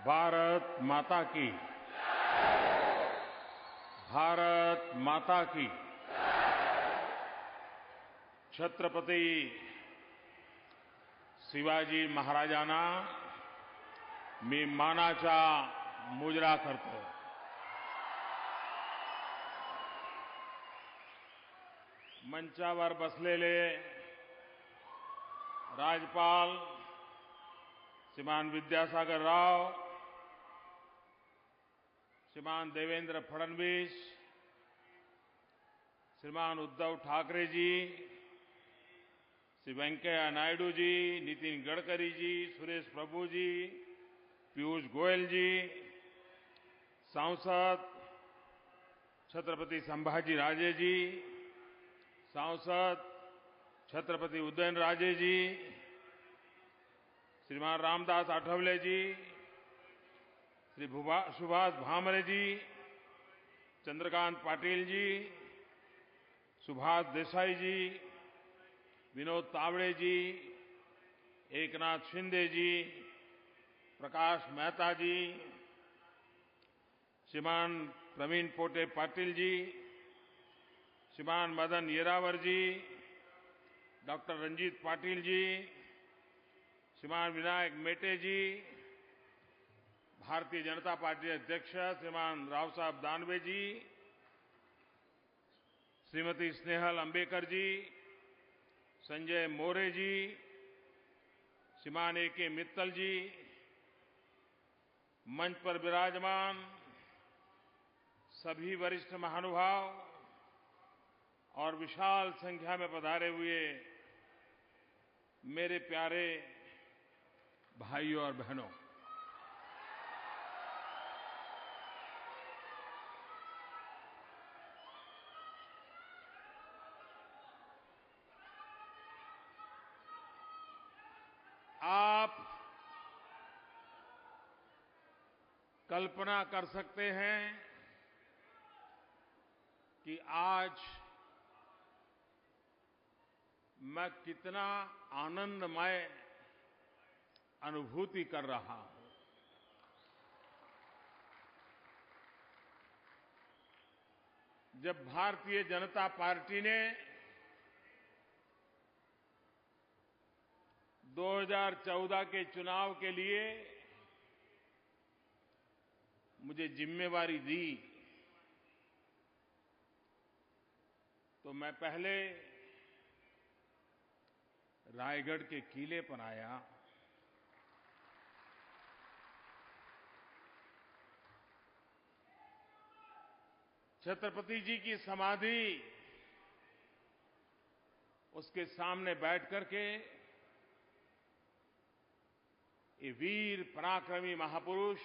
भारत माता की। भारत माता की। छत्रपति शिवाजी महाराजांना मी मानाचा मुजरा करतो। मंचावर बसलेले राज्यपाल श्रीमान विद्यासागर राव, श्रीमान देवेंद्र फडणवीस, श्रीमान उद्धव ठाकरे जी, श्री वेंकैया नायडू जी, नितिन गडकरी जी, सुरेश प्रभु जी, पीयूष गोयल जी, सांसद छत्रपति संभाजी राजे जी, सांसद छत्रपति उदयन राजे जी, श्रीमान रामदास आठवले जी, श्री सुभाष भामरे जी, चंद्रकांत पाटिल जी, सुभाष देसाई जी, विनोद तावड़े जी, एकनाथ शिंदे जी, प्रकाश मेहता जी, श्रीमान प्रवीण पोटे पाटिल जी, श्रीमान मदन येरावर जी, डॉक्टर रंजीत पाटिल जी, श्रीमान विनायक मेटे जी, भारतीय जनता पार्टी अध्यक्ष श्रीमान राव साहब दानवे जी, श्रीमती स्नेहल अंबेकर जी, संजय मोरे जी, श्रीमान ए.के. मित्तल जी, मंच पर विराजमान सभी वरिष्ठ महानुभाव और विशाल संख्या में पधारे हुए मेरे प्यारे भाइयों और बहनों, आप कल्पना कर सकते हैं कि आज मैं कितना आनंदमय अनुभूति कर रहा हूं। जब भारतीय जनता पार्टी ने 2014 के चुनाव के लिए मुझे जिम्मेवारी दी, तो मैं पहले रायगढ़ के किले पर आया। छत्रपति जी की समाधि, उसके सामने बैठ करके ये वीर पराक्रमी महापुरुष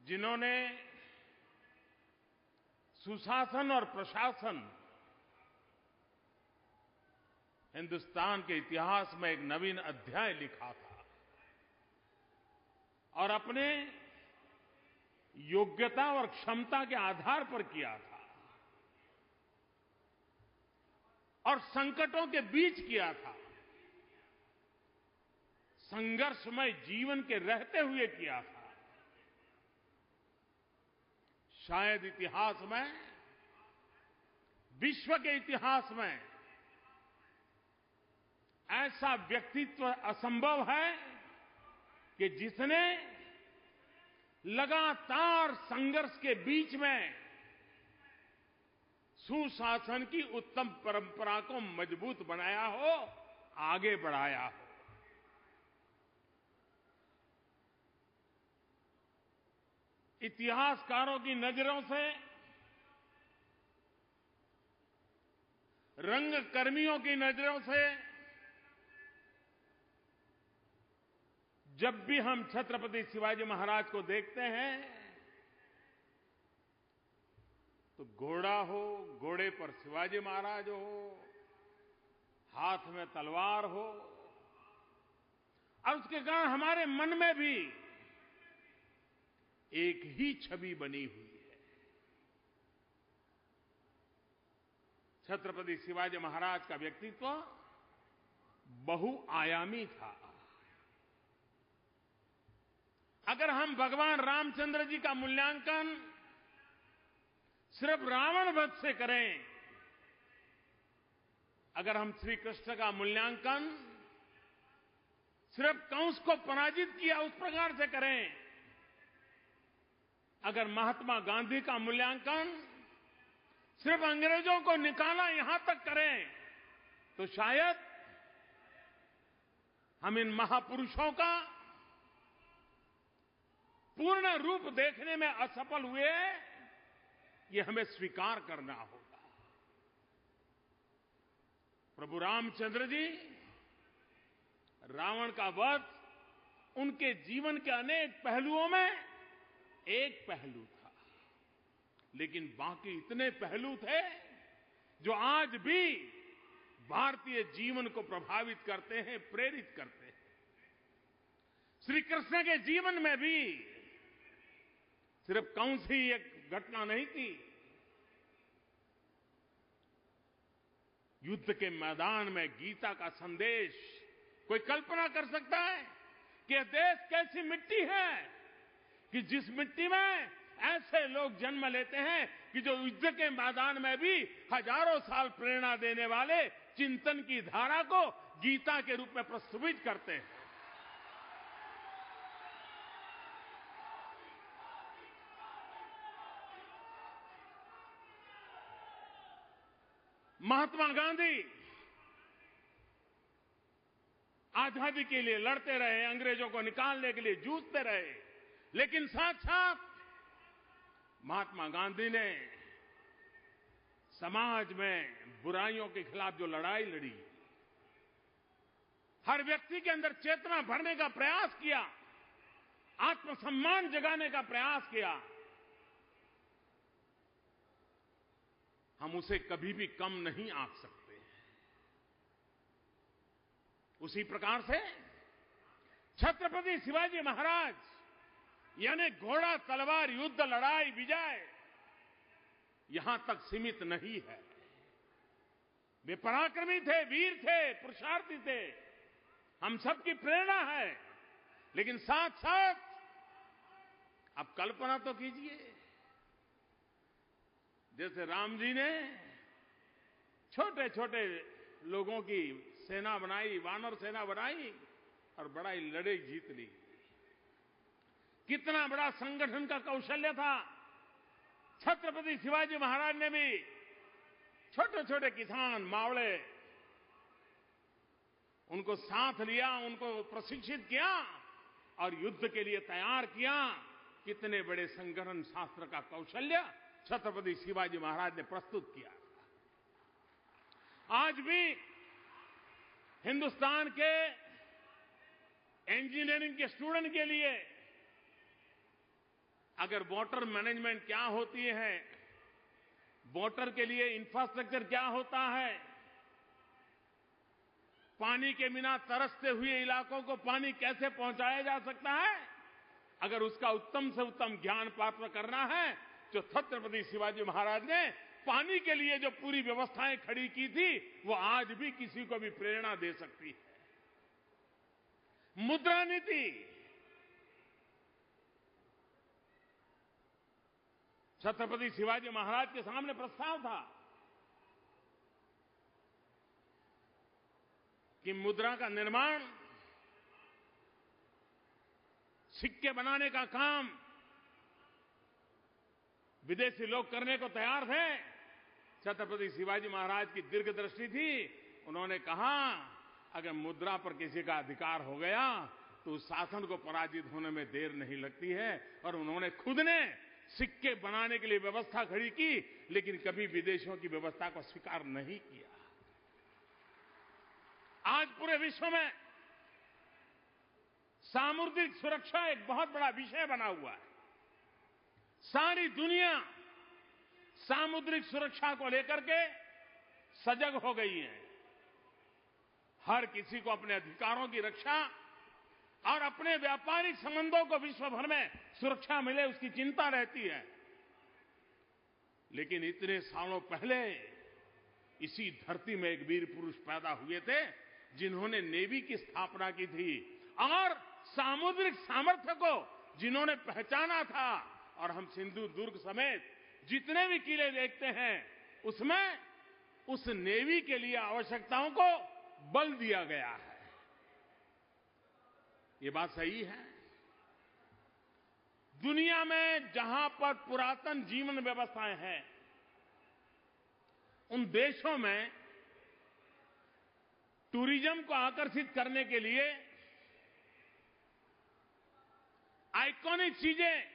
जिन्होंने सुशासन और प्रशासन हिंदुस्तान के इतिहास में एक नवीन अध्याय लिखा था और अपने योग्यता और क्षमता के आधार पर किया था और संकटों के बीच किया था, संघर्षमय जीवन के रहते हुए किया था। शायद इतिहास में, विश्व के इतिहास में ऐसा व्यक्तित्व असंभव है कि जिसने लगातार संघर्ष के बीच में सुशासन की उत्तम परंपरा को मजबूत बनाया हो, आगे बढ़ाया हो। इतिहासकारों की नजरों से, रंगकर्मियों की नजरों से जब भी हम छत्रपति शिवाजी महाराज को देखते हैं तो घोड़ा हो, घोड़े पर शिवाजी महाराज हो, हाथ में तलवार हो, और उसके कारण हमारे मन में भी एक ही छवि बनी हुई है। छत्रपति शिवाजी महाराज का व्यक्तित्व बहुआयामी था। अगर हम भगवान रामचंद्र जी का मूल्यांकन सिर्फ रावण वध से करें, अगर हम श्री कृष्ण का मूल्यांकन सिर्फ कंस को पराजित किया उस प्रकार से करें, अगर महात्मा गांधी का मूल्यांकन सिर्फ अंग्रेजों को निकाला यहां तक करें, तो शायद हम इन महापुरुषों का पूर्ण रूप देखने में असफल हुए, ये हमें स्वीकार करना होगा। प्रभु रामचंद्र जी, रावण का वध उनके जीवन के अनेक पहलुओं में एक पहलू था, लेकिन बाकी इतने पहलू थे जो आज भी भारतीय जीवन को प्रभावित करते हैं, प्रेरित करते हैं। श्री कृष्ण के जीवन में भी सिर्फ कंस ही एक घटना नहीं थी। युद्ध के मैदान में गीता का संदेश, कोई कल्पना कर सकता है कि यह देश कैसी मिट्टी है कि जिस मिट्टी में ऐसे लोग जन्म लेते हैं कि जो युद्ध के मैदान में भी हजारों साल प्रेरणा देने वाले चिंतन की धारा को गीता के रूप में प्रस्तुत करते हैं। महात्मा गांधी आजादी के लिए लड़ते रहे, अंग्रेजों को निकालने के लिए जूझते रहे, लेकिन साथ साथ महात्मा गांधी ने समाज में बुराइयों के खिलाफ जो लड़ाई लड़ी, हर व्यक्ति के अंदर चेतना भरने का प्रयास किया, आत्मसम्मान जगाने का प्रयास किया, हम उसे कभी भी कम नहीं आंक सकते। उसी प्रकार से छत्रपति शिवाजी महाराज यानी घोड़ा तलवार युद्ध लड़ाई विजय यहां तक सीमित नहीं है। वे पराक्रमी थे, वीर थे, पुरुषार्थी थे, हम सबकी प्रेरणा है। लेकिन साथ साथ आप कल्पना तो कीजिए, जैसे राम जी ने छोटे छोटे लोगों की सेना बनाई, वानर सेना बनाई और बड़ा ही लड़ाई जीत ली। कितना बड़ा संगठन का कौशल्य था। छत्रपति शिवाजी महाराज ने भी छोटे छोटे किसान, मावड़े, उनको साथ लिया, उनको प्रशिक्षित किया और युद्ध के लिए तैयार किया। कितने बड़े संगठन शास्त्र का कौशल्य छत्रपति शिवाजी महाराज ने प्रस्तुत किया। आज भी हिंदुस्तान के इंजीनियरिंग के स्टूडेंट के लिए अगर वाटर मैनेजमेंट क्या होती है, वाटर के लिए इंफ्रास्ट्रक्चर क्या होता है, पानी के बिना तरसते हुए इलाकों को पानी कैसे पहुंचाया जा सकता है, अगर उसका उत्तम से उत्तम ज्ञान प्राप्त करना है तो छत्रपति शिवाजी महाराज ने पानी के लिए जो पूरी व्यवस्थाएं खड़ी की थी वो आज भी किसी को भी प्रेरणा दे सकती है। मुद्रा नीति, छत्रपति शिवाजी महाराज के सामने प्रस्ताव था कि मुद्रा का निर्माण, सिक्के बनाने का काम विदेशी लोग करने को तैयार थे। छत्रपति शिवाजी महाराज की दीर्घ दृष्टि थी। उन्होंने कहा अगर मुद्रा पर किसी का अधिकार हो गया तो उस शासन को पराजित होने में देर नहीं लगती है। और उन्होंने खुद ने सिक्के बनाने के लिए व्यवस्था खड़ी की, लेकिन कभी विदेशियों की व्यवस्था को स्वीकार नहीं किया। आज पूरे विश्व में सामुद्रिक सुरक्षा एक बहुत बड़ा विषय बना हुआ है। सारी दुनिया सामुद्रिक सुरक्षा को लेकर के सजग हो गई है। हर किसी को अपने अधिकारों की रक्षा और अपने व्यापारिक संबंधों को विश्व भर में सुरक्षा मिले, उसकी चिंता रहती है। लेकिन इतने सालों पहले इसी धरती में एक वीर पुरुष पैदा हुए थे जिन्होंने नेवी की स्थापना की थी और सामुद्रिक सामर्थ्य को जिन्होंने पहचाना था, और हम सिंधु दुर्ग समेत जितने भी किले देखते हैं उसमें उस नेवी के लिए आवश्यकताओं को बल दिया गया है। ये बात सही है। दुनिया में जहां पर पुरातन जीवन व्यवस्थाएं हैं, उन देशों में टूरिज्म को आकर्षित करने के लिए आइकॉनिक चीजें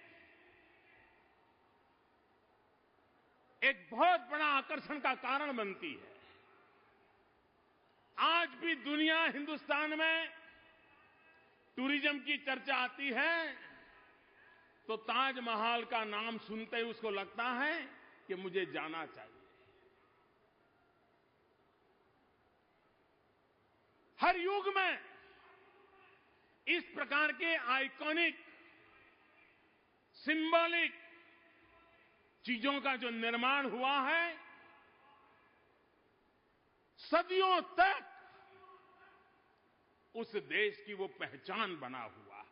एक बहुत बड़ा आकर्षण का कारण बनती है। आज भी दुनिया, हिंदुस्तान में टूरिज्म की चर्चा आती है तो ताजमहल का नाम सुनते ही उसको लगता है कि मुझे जाना चाहिए। हर युग में इस प्रकार के आइकॉनिक, सिंबॉलिक चीजों का जो निर्माण हुआ है, सदियों तक उस देश की वो पहचान बना हुआ है।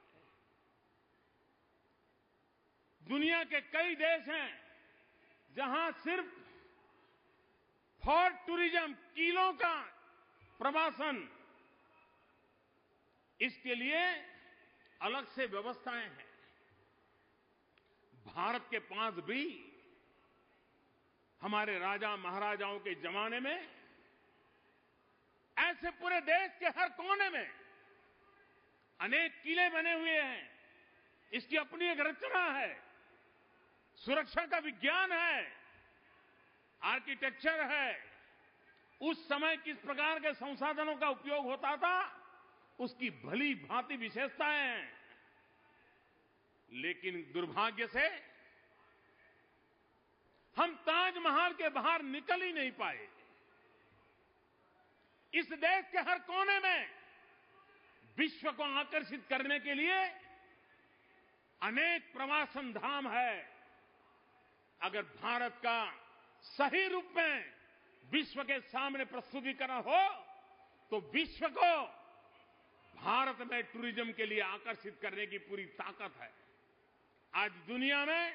दुनिया के कई देश हैं जहां सिर्फ फॉर टूरिज्म, किलों का प्रवासन, इसके लिए अलग से व्यवस्थाएं हैं। भारत के पास भी हमारे राजा महाराजाओं के जमाने में ऐसे पूरे देश के हर कोने में अनेक किले बने हुए हैं। इसकी अपनी एक रचना है, सुरक्षा का विज्ञान है, आर्किटेक्चर है। उस समय किस प्रकार के संसाधनों का उपयोग होता था, उसकी भली भांति विशेषताएं हैं। लेकिन दुर्भाग्य से हम ताजमहल के बाहर निकल ही नहीं पाए। इस देश के हर कोने में विश्व को आकर्षित करने के लिए अनेक प्रवासन धाम है। अगर भारत का सही रूप में विश्व के सामने प्रस्तुतिकरण हो तो विश्व को भारत में टूरिज्म के लिए आकर्षित करने की पूरी ताकत है। आज दुनिया में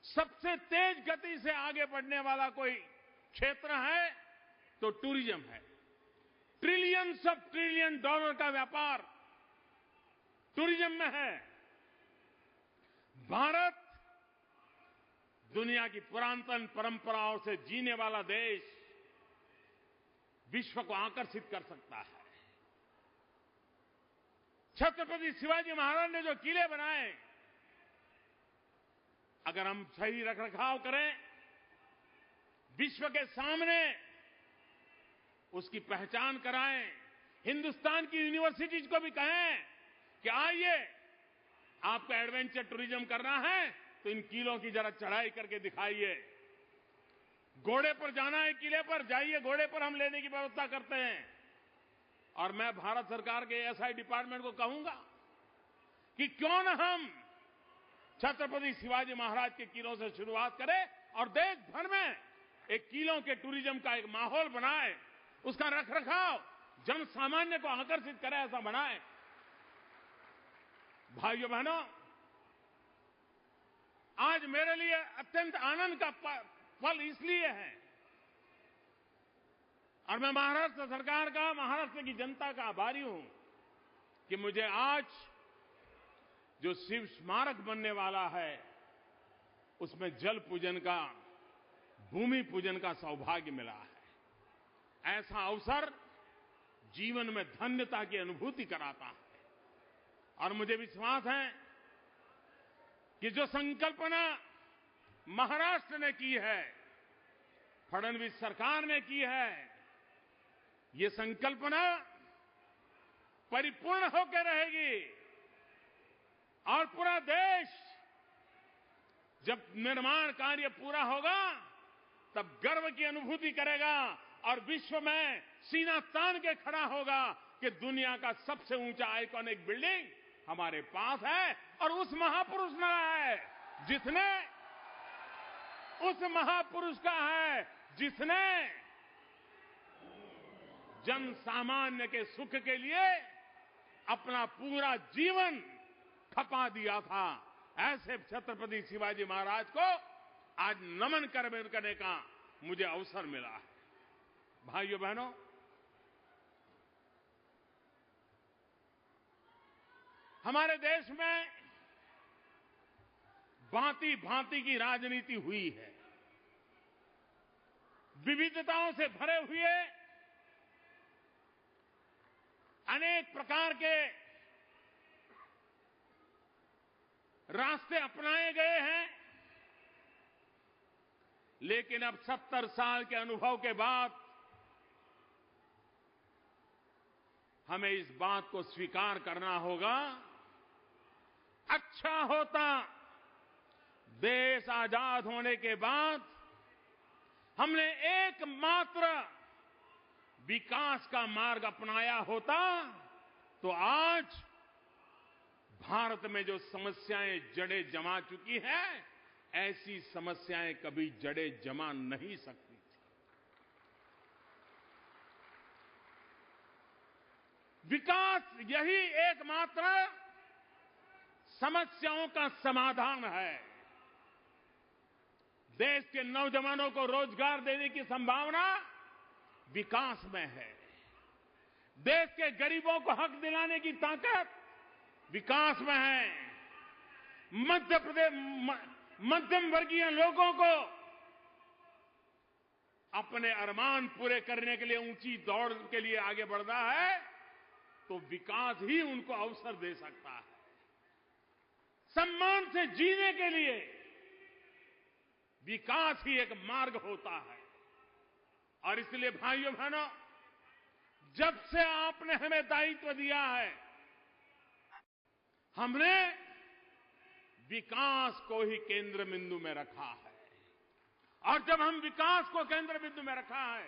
सबसे तेज गति से आगे बढ़ने वाला कोई क्षेत्र है तो टूरिज्म है। ट्रिलियंस ऑफ ट्रिलियन डॉलर का व्यापार टूरिज्म में है। भारत दुनिया की पुरातन परंपराओं से जीने वाला देश विश्व को आकर्षित कर सकता है। छत्रपति शिवाजी महाराज ने जो किले बनाए, अगर हम सही रखरखाव करें, विश्व के सामने उसकी पहचान कराएं, हिंदुस्तान की यूनिवर्सिटीज को भी कहें कि आइए, आपको एडवेंचर टूरिज्म करना है तो इन किलों की जरा चढ़ाई करके दिखाइए। घोड़े पर जाना है, किले पर जाइए, घोड़े पर हम लेने की व्यवस्था करते हैं। और मैं भारत सरकार के एसआई डिपार्टमेंट को कहूंगा कि क्यों न हम छत्रपति शिवाजी महाराज के किलों से शुरुआत करें और देश भर में एक किलों के टूरिज्म का एक माहौल बनाए, उसका रखरखाव जन सामान्य को आकर्षित करे, ऐसा बनाए। भाइयों बहनों, आज मेरे लिए अत्यंत आनंद का पल इसलिए है, और मैं महाराष्ट्र सरकार का, महाराष्ट्र की जनता का आभारी हूं कि मुझे आज जो शिव स्मारक बनने वाला है उसमें जल पूजन का, भूमि पूजन का सौभाग्य मिला है। ऐसा अवसर जीवन में धन्यता की अनुभूति कराता है। और मुझे विश्वास है कि जो संकल्पना महाराष्ट्र ने की है, फडणवीस सरकार ने की है, ये संकल्पना परिपूर्ण होकर रहेगी। और पूरा देश जब निर्माण कार्य पूरा होगा तब गर्व की अनुभूति करेगा और विश्व में सीना तान के खड़ा होगा कि दुनिया का सबसे ऊंचा आइकॉनिक बिल्डिंग हमारे पास है। और उस महापुरुष का है जिसने जन सामान्य के सुख के लिए अपना पूरा जीवन खपा दिया था, ऐसे छत्रपति शिवाजी महाराज को आज नमन करने का मुझे अवसर मिला है। भाइयों बहनों, हमारे देश में भांति भांति की राजनीति हुई है। विविधताओं से भरे हुए अनेक प्रकार के रास्ते अपनाए गए हैं, लेकिन अब 70 साल के अनुभव के बाद हमें इस बात को स्वीकार करना होगा, अच्छा होता देश आजाद होने के बाद हमने एकमात्र विकास का मार्ग अपनाया होता तो आज भारत में जो समस्याएं जड़ें जमा चुकी हैं, ऐसी समस्याएं कभी जड़ें जमा नहीं सकती थी। विकास यही एकमात्र समस्याओं का समाधान है। देश के नौजवानों को रोजगार देने की संभावना विकास में है। देश के गरीबों को हक दिलाने की ताकत विकास में है। मध्यम वर्गीय लोगों को अपने अरमान पूरे करने के लिए ऊंची दौड़ के लिए आगे बढ़ना है तो विकास ही उनको अवसर दे सकता है। सम्मान से जीने के लिए विकास ही एक मार्ग होता है। और इसलिए भाइयों बहनों, जब से आपने हमें दायित्व दिया है, हमने विकास को ही केंद्र बिंदु में रखा है। और जब हम विकास को केंद्र बिंदु में रखा है,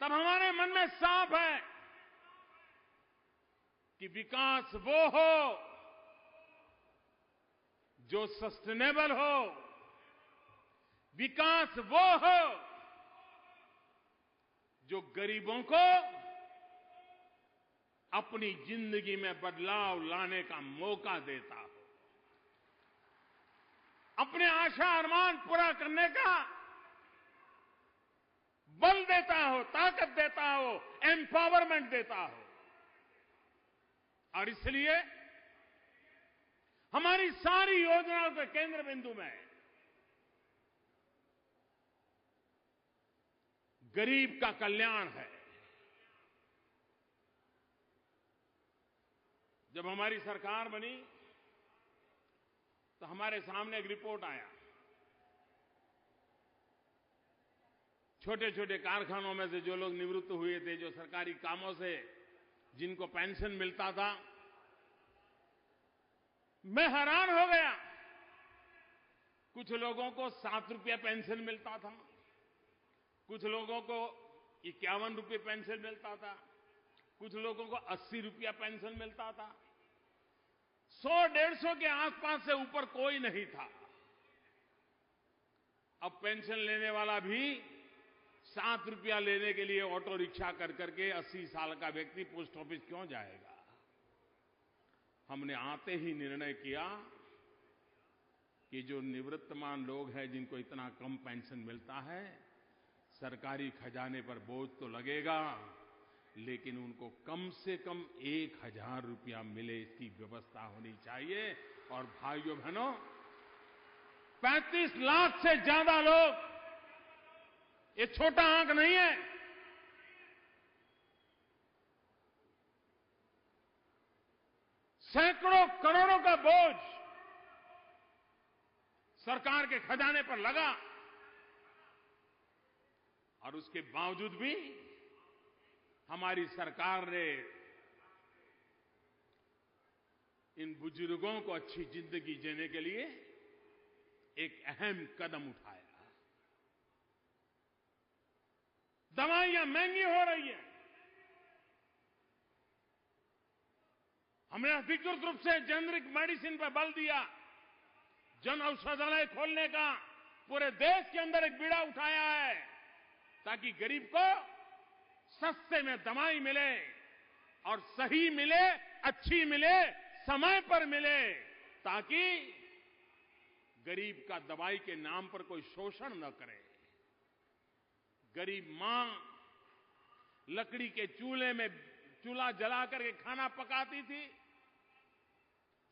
तब हमारे मन में साफ है कि विकास वो हो जो सस्टेनेबल हो, विकास वो हो जो गरीबों को अपनी जिंदगी में बदलाव लाने का मौका देता हो, अपने आशा अरमान पूरा करने का बल देता हो, ताकत देता हो, एम्पावरमेंट देता हो। और इसलिए हमारी सारी योजनाओं के केंद्र बिंदु में गरीब का कल्याण है। जब हमारी सरकार बनी तो हमारे सामने एक रिपोर्ट आया। छोटे छोटे कारखानों में से जो लोग निवृत्त हुए थे, जो सरकारी कामों से जिनको पेंशन मिलता था, मैं हैरान हो गया। कुछ लोगों को 7 रुपया पेंशन मिलता था, कुछ लोगों को 51 रुपये पेंशन मिलता था, कुछ लोगों को 80 रुपया पेंशन मिलता था। 100-150 के आसपास से ऊपर कोई नहीं था। अब पेंशन लेने वाला भी 7 रुपया लेने के लिए ऑटो रिक्शा कर करके 80 साल का व्यक्ति पोस्ट ऑफिस क्यों जाएगा? हमने आते ही निर्णय किया कि जो निवृत्तमान लोग हैं, जिनको इतना कम पेंशन मिलता है, सरकारी खजाने पर बोझ तो लगेगा, लेकिन उनको कम से कम 1000 रुपया मिले, इसकी व्यवस्था होनी चाहिए। और भाइयों बहनों, 35 लाख से ज्यादा लोग, ये छोटा आंक नहीं है, सैकड़ों करोड़ों का बोझ सरकार के खजाने पर लगा। और उसके बावजूद भी हमारी सरकार ने इन बुजुर्गों को अच्छी जिंदगी जीने के लिए एक अहम कदम उठाया। दवाइयां महंगी हो रही हैं, हमने अधिकृत रूप से जेनरिक मेडिसिन पर बल दिया। जन औषधालय खोलने का पूरे देश के अंदर एक बीड़ा उठाया है, ताकि गरीब को सस्ते में दवाई मिले और सही मिले, अच्छी मिले, समय पर मिले, ताकि गरीब का दवाई के नाम पर कोई शोषण न करे। गरीब मां लकड़ी के चूल्हे में चूल्हा जला करके खाना पकाती थी।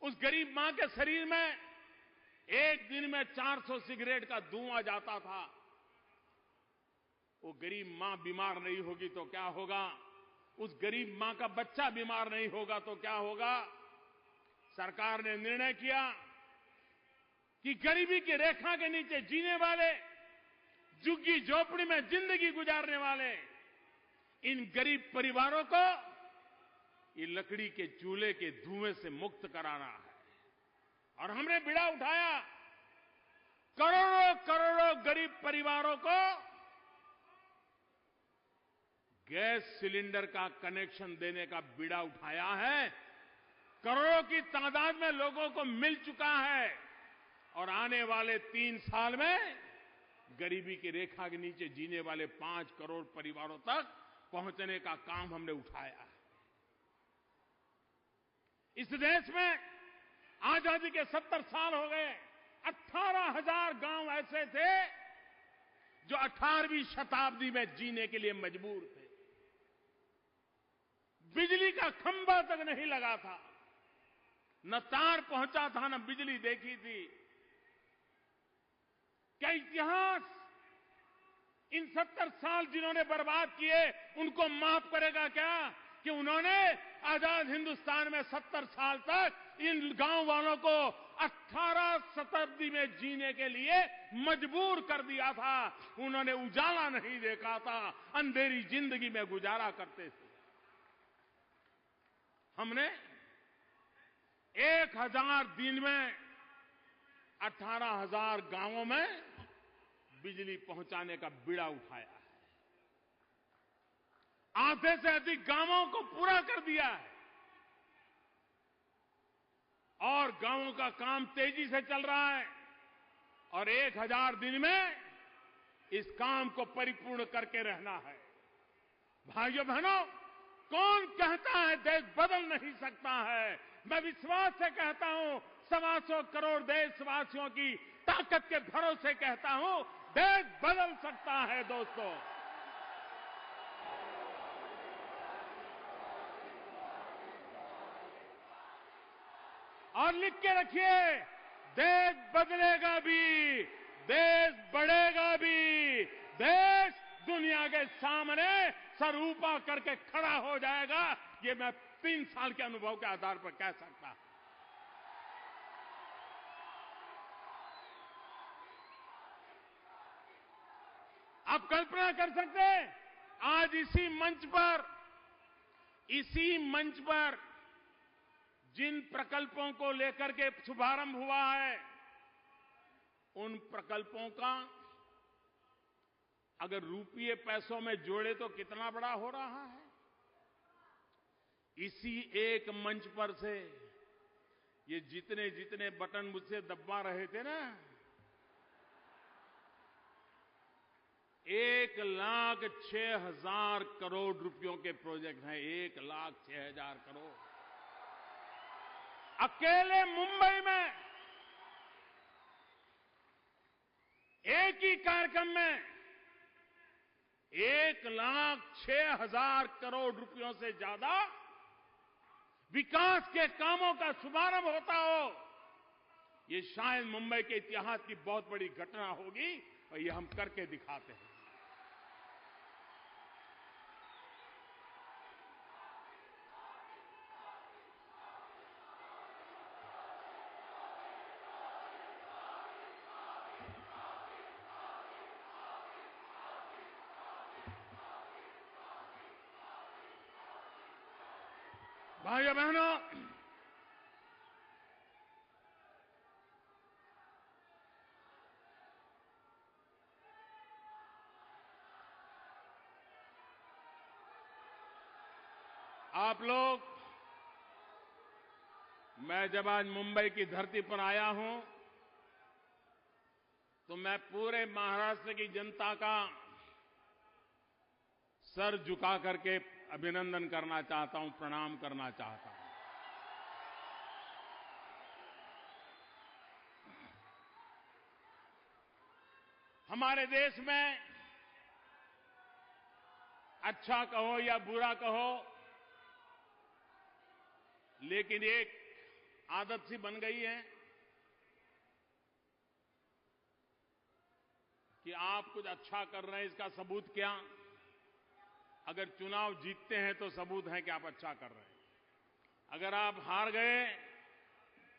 उस गरीब मां के शरीर में एक दिन में 400 सिगरेट का धुआं जाता था। वो गरीब मां बीमार नहीं होगी तो क्या होगा? उस गरीब मां का बच्चा बीमार नहीं होगा तो क्या होगा? सरकार ने निर्णय किया कि गरीबी की रेखा के नीचे जीने वाले, झुग्गी झोपड़ी में जिंदगी गुजारने वाले इन गरीब परिवारों को ये लकड़ी के चूल्हे के धुएं से मुक्त कराना है। और हमने बीड़ा उठाया, करोड़ों करोड़ों गरीब परिवारों को गैस सिलेंडर का कनेक्शन देने का बीड़ा उठाया है। करोड़ों की तादाद में लोगों को मिल चुका है और आने वाले 3 साल में गरीबी की रेखा के नीचे जीने वाले 5 करोड़ परिवारों तक पहुंचने का काम हमने उठाया है। इस देश में आजादी के 70 साल हो गए। 18,000 गांव ऐसे थे जो 18वीं शताब्दी में जीने के लिए मजबूर थे। बिजली का खंभा तक नहीं लगा था, न तार पहुंचा था, न बिजली देखी थी। क्या इतिहास इन 70 साल जिन्होंने बर्बाद किए उनको माफ करेगा क्या कि उन्होंने आजाद हिंदुस्तान में 70 साल तक इन गांव वालों को 18 शताब्दी में जीने के लिए मजबूर कर दिया था। उन्होंने उजाला नहीं देखा था, अंधेरी जिंदगी में गुजारा करते थे। हमने 1000 दिन में 18,000 गांवों में बिजली पहुंचाने का बीड़ा उठाया है। आधे से अधिक गांवों को पूरा कर दिया है और गांवों का काम तेजी से चल रहा है और 1000 दिन में इस काम को परिपूर्ण करके रहना है। भाइयों बहनों, कौन कहता है देश बदल नहीं सकता है? मैं विश्वास से कहता हूं, 125 करोड़ देशवासियों की ताकत के भरोसे कहता हूं, देश बदल सकता है दोस्तों। और लिख के रखिए, देश बदलेगा भी, देश बढ़ेगा भी, देश दुनिया के सामने सर ऊपर करके खड़ा हो जाएगा। ये मैं 3 साल के अनुभव के आधार पर कह सकता हूं। आप कल्पना कर सकते हैं, आज इसी मंच पर जिन प्रकल्पों को लेकर के शुभारंभ हुआ है, उन प्रकल्पों का अगर रुपये पैसों में जोड़े तो कितना बड़ा हो रहा है। इसी एक मंच पर से ये जितने जितने बटन मुझसे दबा रहे थे ना, 1,06,000 करोड़ रुपयों के प्रोजेक्ट हैं। 1,06,000 करोड़ अकेले मुंबई में एक ही कार्यक्रम में 1,06,000 करोड़ रुपयों से ज्यादा विकास के कामों का शुभारंभ होता हो। ये शायद मुंबई के इतिहास की बहुत बड़ी घटना होगी और ये हम करके दिखाते हैं। भाइयों बहनों, आप लोग, मैं जब आज मुंबई की धरती पर आया हूं तो मैं पूरे महाराष्ट्र की जनता का सर झुका करके अभिनंदन करना चाहता हूं, प्रणाम करना चाहता हूं। हमारे देश में अच्छा कहो या बुरा कहो, लेकिन एक आदत सी बन गई है कि आप कुछ अच्छा कर रहे हैं, इसका सबूत क्या? अगर चुनाव जीतते हैं तो सबूत है कि आप अच्छा कर रहे हैं। अगर आप हार गए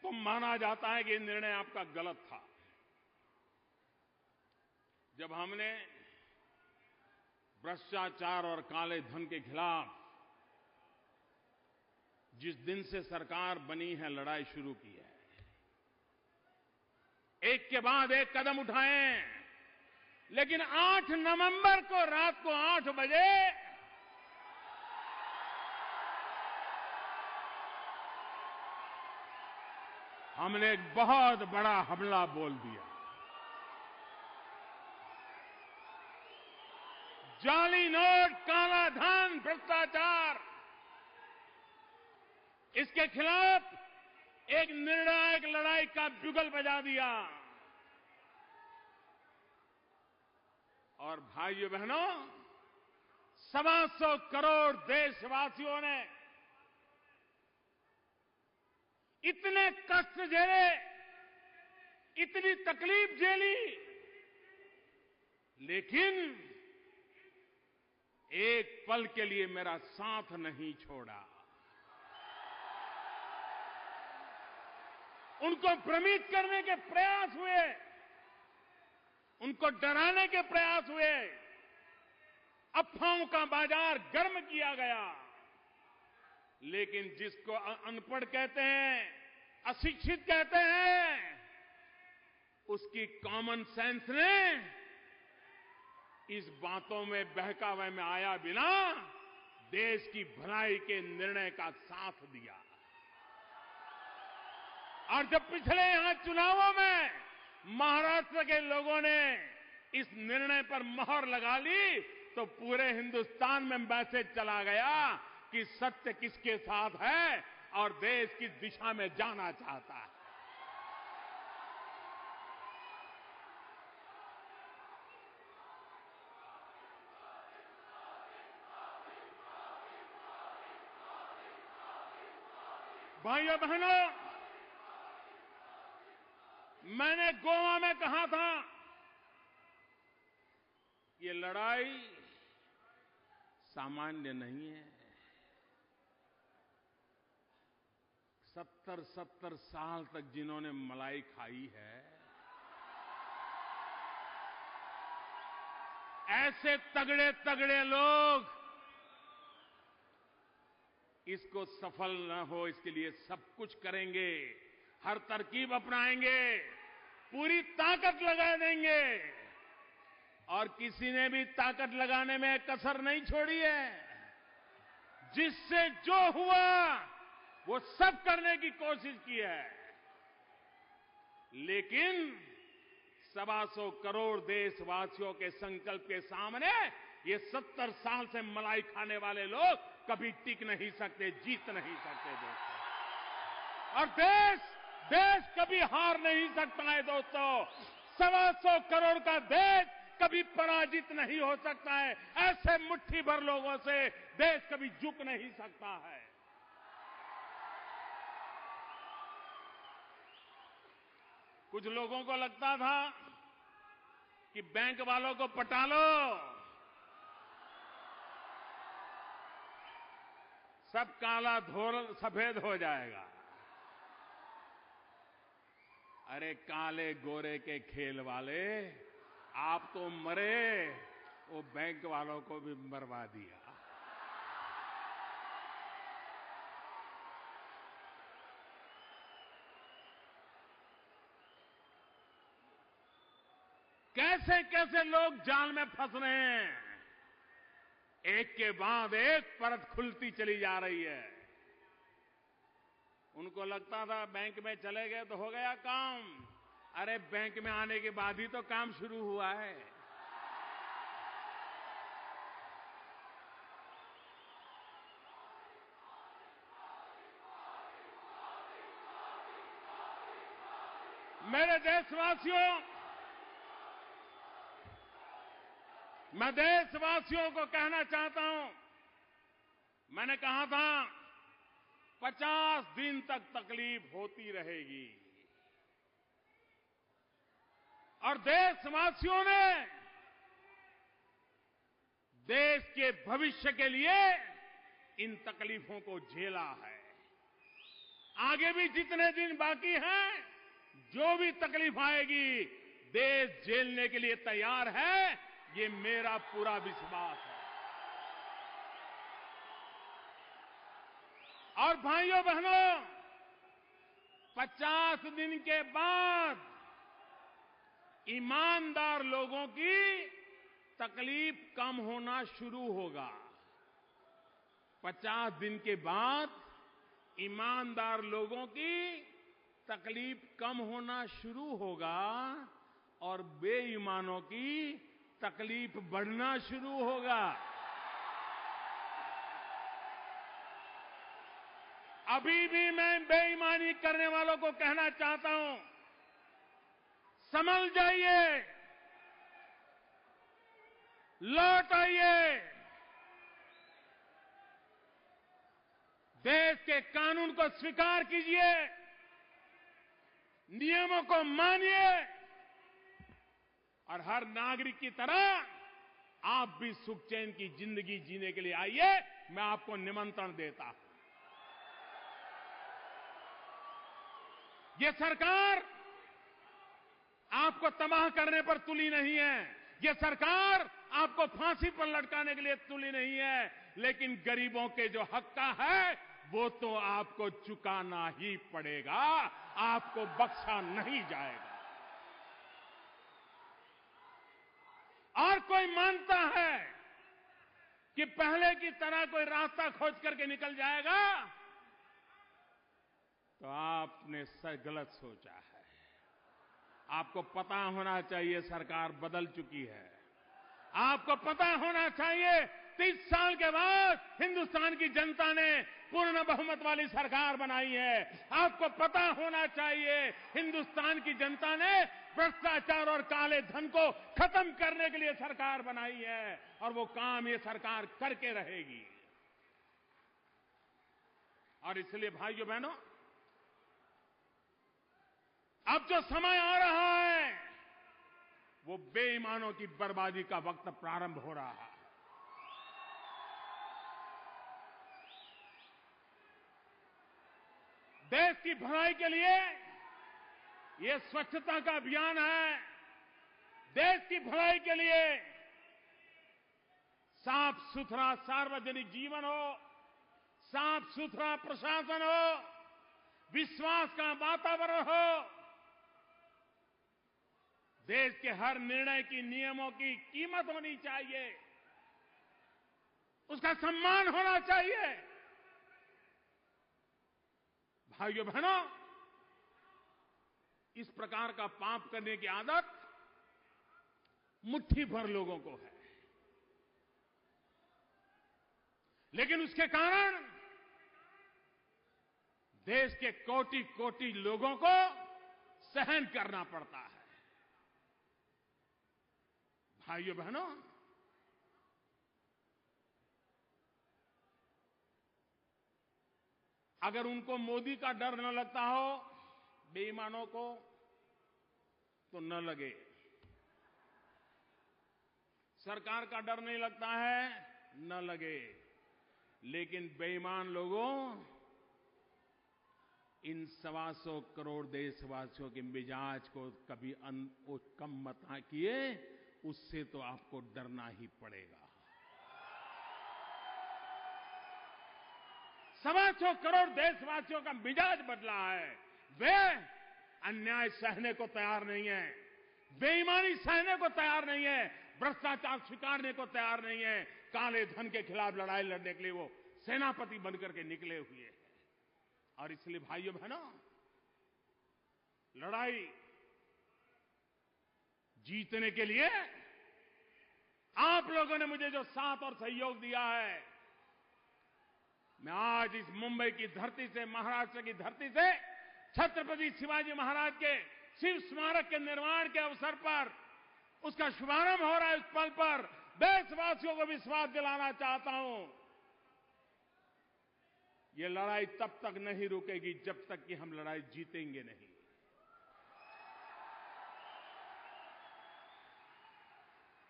तो माना जाता है कि ये निर्णय आपका गलत था। जब हमने भ्रष्टाचार और काले धन के खिलाफ जिस दिन से सरकार बनी है लड़ाई शुरू की है, एक के बाद एक कदम उठाए, लेकिन 8 नवंबर को रात को 8 बजे हमने एक बहुत बड़ा हमला बोल दिया। जाली नोट, काला धन, भ्रष्टाचार, इसके खिलाफ एक निर्णायक लड़ाई का बिगुल बजा दिया। और भाइयों बहनों, 125 करोड़ देशवासियों ने इतने कष्ट झेले, इतनी तकलीफ झेली, लेकिन एक पल के लिए मेरा साथ नहीं छोड़ा। उनको भ्रमित करने के प्रयास हुए, उनको डराने के प्रयास हुए, अफवाहों का बाजार गर्म किया गया, लेकिन जिसको अनपढ़ कहते हैं, अशिक्षित कहते हैं, उसकी कॉमन सेंस ने इस बातों में बहकावे में आया बिना देश की भलाई के निर्णय का साथ दिया। और जब पिछले यहां चुनावों में महाराष्ट्र के लोगों ने इस निर्णय पर मोहर लगा ली, तो पूरे हिंदुस्तान में मैसेज चला गया कि सत्य किसके साथ है और देश किस दिशा में जाना चाहता है। भाइयों बहनों, मैंने गोवा में कहा था, ये लड़ाई सामान्य नहीं है। 70 साल तक जिन्होंने मलाई खाई है, ऐसे तगड़े तगड़े लोग इसको सफल न हो इसके लिए सब कुछ करेंगे, हर तरकीब अपनाएंगे, पूरी ताकत लगा देंगे, और किसी ने भी ताकत लगाने में कसर नहीं छोड़ी है। जिससे जो हुआ वो सब करने की कोशिश की है, लेकिन 125 करोड़ देशवासियों के संकल्प के सामने ये 70 साल से मलाई खाने वाले लोग कभी टिक नहीं सकते, जीत नहीं सकते दोस्तों। और देश कभी हार नहीं सकता है दोस्तों। 125 करोड़ का देश कभी पराजित नहीं हो सकता है। ऐसे मुट्ठी भर लोगों से देश कभी झुक नहीं सकता है। कुछ लोगों को लगता था कि बैंक वालों को पटा लो, सब काला सफेद हो जाएगा। अरे काले गोरे के खेल वाले, आप तो मरे, वो बैंक वालों को भी मरवा दिया। कैसे कैसे लोग जाल में फंस रहे हैं। एक के बाद एक परत खुलती चली जा रही है। उनको लगता था बैंक में चले गए तो हो गया काम। अरे बैंक में आने के बाद ही तो काम शुरू हुआ है। मेरे देशवासियों, मैं देशवासियों को कहना चाहता हूं, मैंने कहा था 50 दिन तक तकलीफ होती रहेगी और देशवासियों ने देश के भविष्य के लिए इन तकलीफों को झेला है। आगे भी जितने दिन बाकी हैं, जो भी तकलीफ आएगी, देश झेलने के लिए तैयार है, ये मेरा पूरा विश्वास है। और भाइयों बहनों, 50 दिन के बाद ईमानदार लोगों की तकलीफ कम होना शुरू होगा। 50 दिन के बाद ईमानदार लोगों की तकलीफ कम होना शुरू होगा और बेईमानों की तकलीफ बढ़ना शुरू होगा। अभी भी मैं बेईमानी करने वालों को कहना चाहता हूं, संभल जाइए, लौट आइए, देश के कानून को स्वीकार कीजिए, नियमों को मानिए और हर नागरिक की तरह आप भी सुख चैन की जिंदगी जीने के लिए आइए। मैं आपको निमंत्रण देता हूं। ये सरकार आपको तबाह करने पर तुली नहीं है, ये सरकार आपको फांसी पर लटकाने के लिए तुली नहीं है, लेकिन गरीबों के जो हक का है वो तो आपको चुकाना ही पड़ेगा, आपको बख्शा नहीं जाएगा। और कोई मानता है कि पहले की तरह कोई रास्ता खोज करके निकल जाएगा, तो आपने गलत सोचा है। आपको पता होना चाहिए सरकार बदल चुकी है। आपको पता होना चाहिए 30 साल के बाद हिंदुस्तान की जनता ने पूर्ण बहुमत वाली सरकार बनाई है। आपको पता होना चाहिए हिंदुस्तान की जनता ने भ्रष्टाचार और काले धन को खत्म करने के लिए सरकार बनाई है और वो काम ये सरकार करके रहेगी। और इसलिए भाइयों बहनों, अब जो समय आ रहा है वो बेईमानों की बर्बादी का वक्त प्रारंभ हो रहा है। देश की भलाई के लिए ये स्वच्छता का अभियान है। देश की भलाई के लिए साफ सुथरा सार्वजनिक जीवन हो, साफ सुथरा प्रशासन हो, विश्वास का वातावरण हो, देश के हर निर्णय की नियमों की कीमत होनी चाहिए, उसका सम्मान होना चाहिए। भाइयों बहनों, इस प्रकार का पाप करने की आदत मुट्ठी भर लोगों को है, लेकिन उसके कारण देश के कोटि कोटि लोगों को सहन करना पड़ता है। भाइयों बहनों, अगर उनको मोदी का डर न लगता हो, बेईमानों को, तो न लगे। सरकार का डर नहीं लगता है, न लगे, लेकिन बेईमान लोगों, इन 125 करोड़ देशवासियों के मिजाज को कभी कम मत किए, उससे तो आपको डरना ही पड़ेगा। 125 करोड़ देशवासियों का मिजाज बदला है। वे अन्याय सहने को तैयार नहीं है, बेईमानी सहने को तैयार नहीं है, भ्रष्टाचार स्वीकारने को तैयार नहीं है, काले धन के खिलाफ लड़ाई लड़ने के लिए वो सेनापति बनकर के निकले हुए हैं। और इसलिए भाइयों बहनों, लड़ाई जीतने के लिए आप लोगों ने मुझे जो साथ और सहयोग दिया है, मैं आज इस मुंबई की धरती से, महाराष्ट्र की धरती से छत्रपति शिवाजी महाराज के शिव स्मारक के निर्माण के अवसर पर, उसका शुभारंभ हो रहा है, उस पल पर देशवासियों को विश्वास दिलाना चाहता हूं, ये लड़ाई तब तक नहीं रुकेगी जब तक कि हम लड़ाई जीतेंगे नहीं।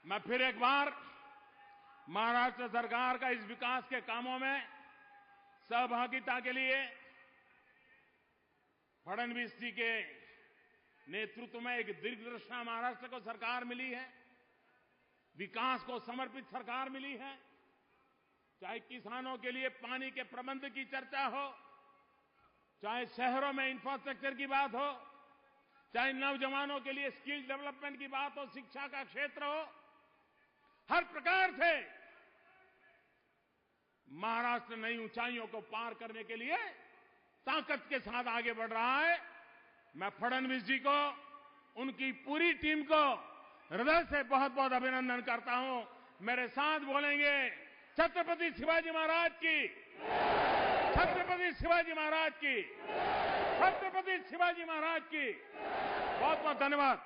मैं फिर एक बार महाराष्ट्र सरकार का इस विकास के कामों में सहभागिता के लिए फडणवीस जी के नेतृत्व में एक दीर्घदर्शिता महाराष्ट्र को सरकार मिली है, विकास को समर्पित सरकार मिली है। चाहे किसानों के लिए पानी के प्रबंध की चर्चा हो, चाहे शहरों में इंफ्रास्ट्रक्चर की बात हो, चाहे नौजवानों के लिए स्किल डेवलपमेंट की बात हो, शिक्षा का क्षेत्र हो, हर प्रकार से महाराष्ट्र नई ऊंचाइयों को पार करने के लिए ताकत के साथ आगे बढ़ रहा है। मैं फडणवीस जी को, उनकी पूरी टीम को हृदय से बहुत बहुत अभिनंदन करता हूं। मेरे साथ बोलेंगे छत्रपति शिवाजी महाराज की, छत्रपति शिवाजी महाराज की, छत्रपति शिवाजी महाराज की। बहुत बहुत धन्यवाद।